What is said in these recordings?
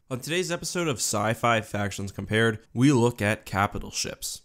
On today's episode of Sci-Fi Factions Compared, we look at capital ships.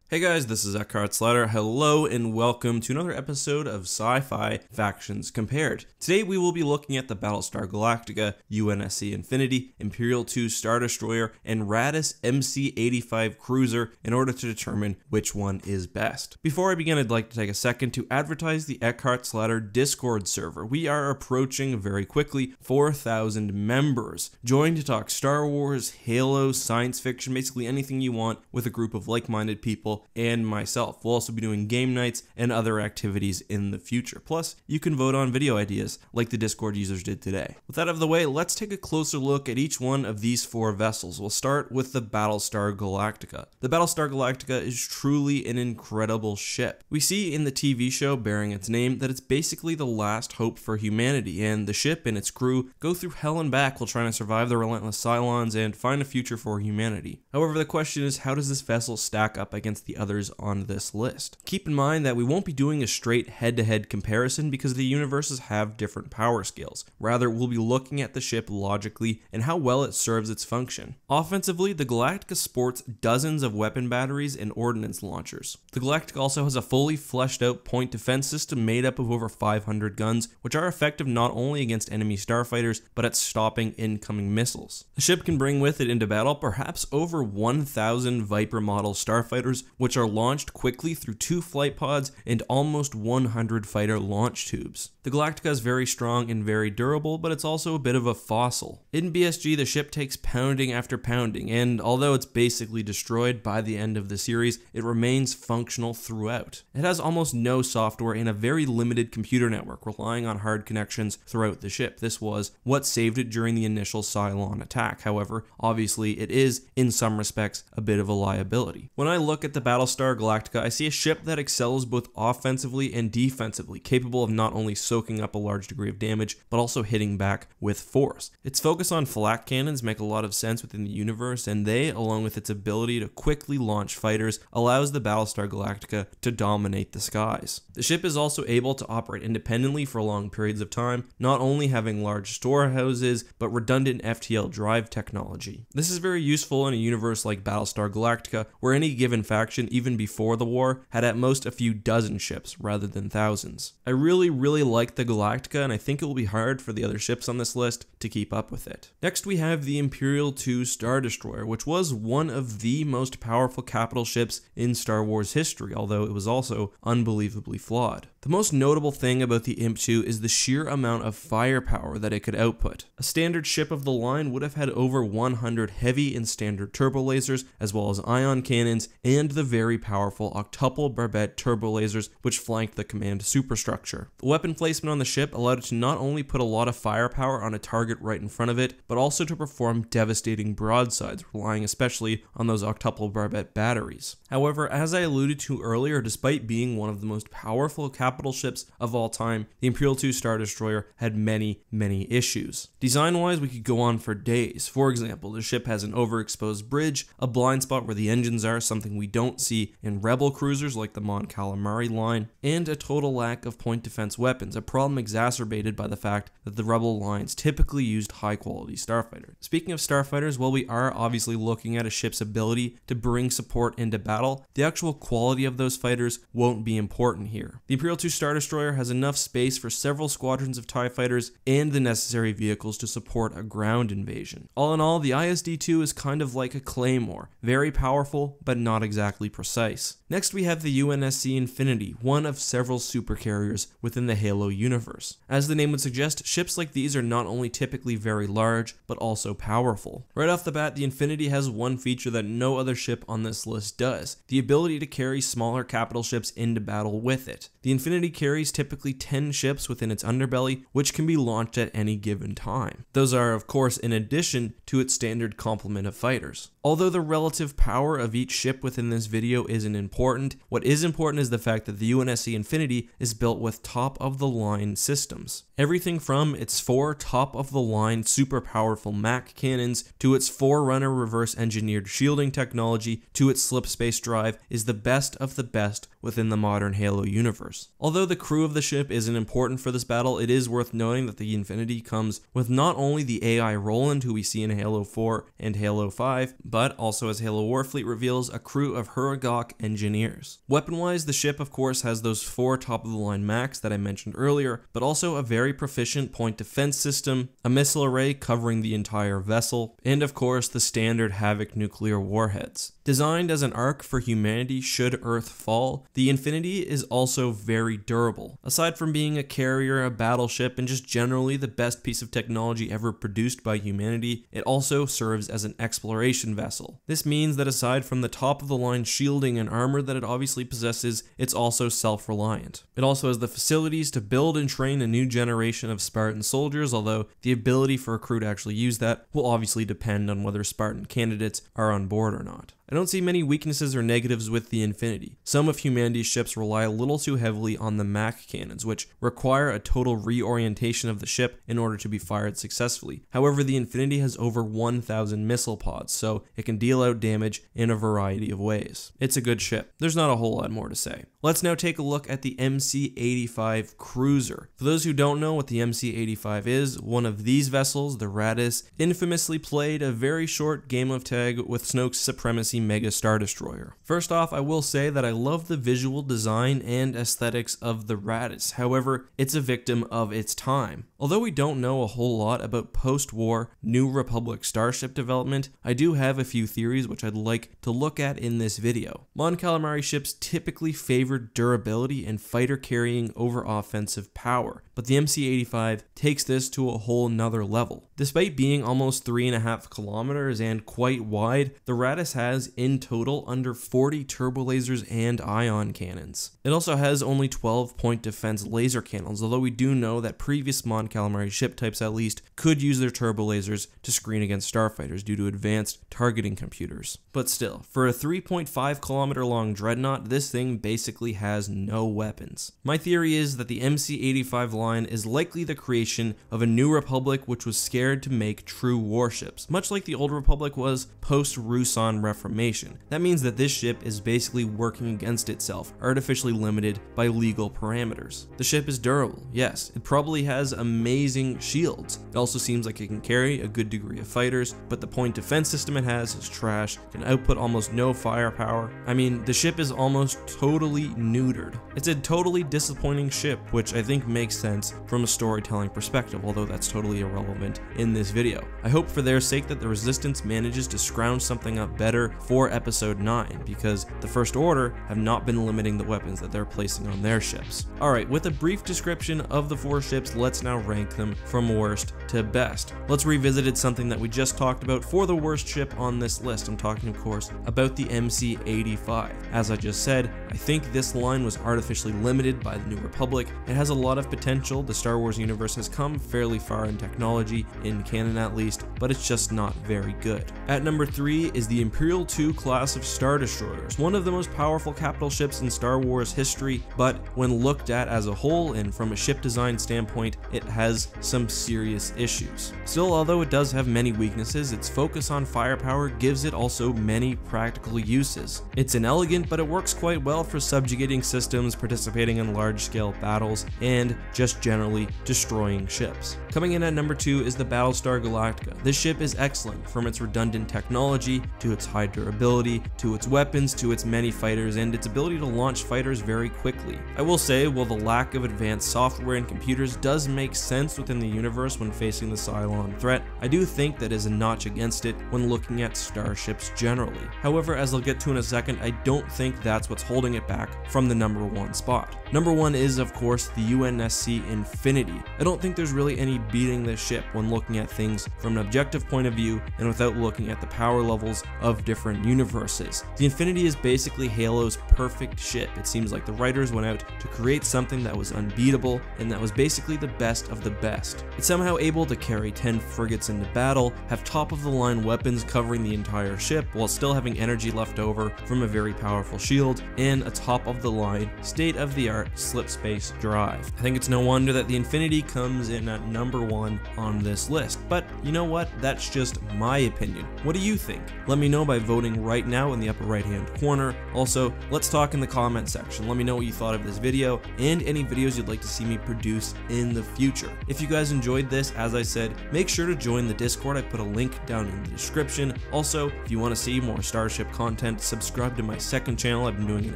Hey guys, this is EckhartsLadder. Hello and welcome to another episode of Sci-Fi Factions Compared. Today we will be looking at the Battlestar Galactica, UNSC Infinity, Imperial II Star Destroyer, and Raddus MC-85 Cruiser in order to determine which one is best. Before I begin, I'd like to take a second to advertise the EckhartsLadder Discord server. We are approaching very quickly 4,000 members. Join to talk Star Wars, Halo, science fiction, basically anything you want with a group of like-minded people and myself. We'll also be doing game nights and other activities in the future. Plus, you can vote on video ideas like the Discord users did today. With that out of the way, let's take a closer look at each one of these four vessels. We'll start with the Battlestar Galactica. The Battlestar Galactica is truly an incredible ship. We see in the TV show bearing its name that it's basically the last hope for humanity, and the ship and its crew go through hell and back while trying to survive the relentless Cylons and find a future for humanity. However, the question is, how does this vessel stack up against the others on this list? Keep in mind that we won't be doing a straight head-to-head comparison because the universes have different power scales. Rather, we'll be looking at the ship logically and how well it serves its function. Offensively, the Galactica sports dozens of weapon batteries and ordnance launchers. The Galactica also has a fully fleshed out point defense system made up of over 500 guns, which are effective not only against enemy starfighters, but at stopping incoming missiles. The ship can bring with it into battle perhaps over 1,000 Viper model starfighters, which are launched quickly through 2 flight pods and almost 100 fighter launch tubes. The Galactica is very strong and very durable, but it's also a bit of a fossil. In BSG, the ship takes pounding after pounding, and although it's basically destroyed by the end of the series, it remains functional throughout. It has almost no software and a very limited computer network, relying on hard connections throughout the ship. This was what saved it during the initial Cylon attack. However, obviously it is, in some respects, a bit of a liability. When I look at the Battlestar Galactica, I see a ship that excels both offensively and defensively, capable of not only soaking up a large degree of damage, but also hitting back with force. Its focus on flak cannons make a lot of sense within the universe, and they, along with its ability to quickly launch fighters, allows the Battlestar Galactica to dominate the skies. The ship is also able to operate independently for long periods of time, not only having large storehouses, but redundant FTL drive technology. This is very useful in a universe like Battlestar Galactica, where any given faction, even before the war, had at most a few dozen ships rather than thousands. I really like the Galactica, and I think it will be hard for the other ships on this list to keep up with it. Next we have the Imperial II Star Destroyer, which was one of the most powerful capital ships in Star Wars history, although it was also unbelievably flawed. The most notable thing about the Imp II is the sheer amount of firepower that it could output. A standard ship of the line would have had over 100 heavy and standard turbo lasers, as well as ion cannons, and the very powerful octuple barbette turbo lasers which flanked the command superstructure. The weapon placement on the ship allowed it to not only put a lot of firepower on a target right in front of it, but also to perform devastating broadsides, relying especially on those octuple barbette batteries. However, as I alluded to earlier, despite being one of the most powerful capital ships of all time, the Imperial II Star Destroyer had many issues. Design-wise, we could go on for days. For example, the ship has an overexposed bridge, a blind spot where the engines are, something we don't see in Rebel cruisers like the Mon Calamari line, and a total lack of point defense weapons, a problem exacerbated by the fact that the Rebel lines typically used high-quality starfighters. Speaking of starfighters, while we are obviously looking at a ship's ability to bring support into battle, the actual quality of those fighters won't be important here. The Imperial II Star Destroyer has enough space for several squadrons of TIE fighters and the necessary vehicles to support a ground invasion. All in all, the ISD-2 is kind of like a claymore, very powerful but not exactly precise. Next we have the UNSC Infinity, one of several supercarriers within the Halo universe. As the name would suggest, ships like these are not only typically very large, but also powerful. Right off the bat, the Infinity has one feature that no other ship on this list does, the ability to carry smaller capital ships into battle with it. The Infinity carries typically 10 ships within its underbelly, which can be launched at any given time. Those are, of course, in addition to its standard complement of fighters. Although the relative power of each ship within this video isn't important, what is important is the fact that the UNSC Infinity is built with top-of-the-line systems. Everything from its 4 top-of-the-line super powerful MAC cannons to its Forerunner reverse-engineered shielding technology to its slip space drive is the best of the best within the modern Halo universe. Although the crew of the ship isn't important for this battle, it is worth noting that the Infinity comes with not only the AI Roland, who we see in Halo 4 and Halo 5, but also, as Halo Warfleet reveals, a crew of Huragok engineers. Weapon-wise, the ship of course has those 4 top-of-the-line Macs that I mentioned earlier, but also a very proficient point defense system, a missile array covering the entire vessel, and of course the standard Havoc nuclear warheads. Designed as an arc for humanity should Earth fall, the Infinity is also very durable. Aside from being a carrier, a battleship, and just generally the best piece of technology ever produced by humanity, it also serves as an exploration vessel. This means that aside from the top-of-the-line shielding and armor that it obviously possesses, it's also self-reliant. It also has the facilities to build and train a new generation of Spartan soldiers, although the ability for a crew to actually use that will obviously depend on whether Spartan candidates are on board or not. I don't see many weaknesses or negatives with the Infinity. Some of humanity's ships rely a little too heavily on the Mac cannons, which require a total reorientation of the ship in order to be fired successfully. However, the Infinity has over 1,000 missile pods, so it can deal out damage in a variety of ways. It's a good ship. There's not a whole lot more to say. Let's now take a look at the MC-85 Cruiser. For those who don't know what the MC-85 is, one of these vessels, the Raddus, infamously played a very short game of tag with Snoke's Supremacy Mega Star Destroyer. First off, I will say that I love the visual design and aesthetics of the Raddus. However, it's a victim of its time. Although we don't know a whole lot about post-war New Republic starship development, I do have a few theories which I'd like to look at in this video. Mon Calamari ships typically favored durability and fighter carrying over offensive power, but the MC-85 takes this to a whole nother level. Despite being almost 3.5 kilometers and quite wide, the Raddus has in total under 40 turbo lasers and ion cannons. It also has only 12 point defense laser cannons, although we do know that previous Mon Calamari ship types at least could use their turbo lasers to screen against starfighters due to advanced targeting computers. But still, for a 3.5 kilometer long dreadnought, this thing basically has no weapons. My theory is that the MC-85 line is likely the creation of a New Republic which was scared to make true warships, much like the Old Republic was post-Ruusan Reformation. That means that this ship is basically working against itself, artificially limited by legal parameters. The ship is durable, yes, it probably has amazing shields. It also seems like it can carry a good degree of fighters, but the point defense system it has is trash, can output almost no firepower. I mean, the ship is almost totally neutered. It's a totally disappointing ship, which I think makes sense from a storytelling perspective, although that's totally irrelevant in this video. I hope for their sake that the Resistance manages to scrounge something up better for episode 9, because the First Order have not been limiting the weapons that they're placing on their ships. Alright, with a brief description of the 4 ships, let's now rank them from worst to best. Let's revisit something that we just talked about for the worst ship on this list. I'm talking, of course, about the MC-85. As I just said, I think this line was artificially limited by the New Republic. It has a lot of potential. The Star Wars universe has come fairly far in technology, in canon at least, but it's just not very good. At number 3 is the Imperial II class of Star Destroyers, one of the most powerful capital ships in Star Wars history, but when looked at as a whole and from a ship design standpoint, it has some serious issues. Still, although it does have many weaknesses, its focus on firepower gives it also many practical uses. It's inelegant, but it works quite well for subjugating systems, participating in large-scale battles, and just generally destroying ships. Coming in at number 2 is the Battlestar Galactica. This ship is excellent, from its redundant technology, to its high durability, to its weapons, to its many fighters, and its ability to launch fighters very quickly. I will say, while the lack of advanced software and computers does make sense within the universe when facing the Cylon threat, I do think that is a notch against it when looking at starships generally. However, as I'll get to in a second, I don't think that's what's holding it back from the number 1 spot. Number 1 is, of course, the UNSC Infinity. I don't think there's really any beating this ship when looking at things from an objective point of view and without looking at the power levels of different universes. The Infinity is basically Halo's perfect ship. It seems like the writers went out to create something that was unbeatable and that was basically the best of the best. It's somehow able to carry 10 frigates into battle, have top-of-the-line weapons covering the entire ship while still having energy left over from a very powerful shield, and a top-of-the-line, state-of-the-art slip space drive. I think it's no wonder that the Infinity comes in at number 1 on this list, but you know what? That's just my opinion. What do you think? Let me know by voting voting right now in the upper right hand corner. Also, let's talk in the comment section. Let me know what you thought of this video and any videos you'd like to see me produce in the future. If you guys enjoyed this, as I said, make sure to join the Discord. I put a link down in the description. Also, if you want to see more Starship content, subscribe to my second channel. I've been doing an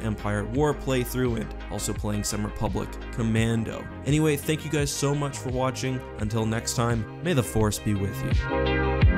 Empire at War playthrough and also playing some Republic Commando. Anyway, thank you guys so much for watching. Until next time, may the Force be with you.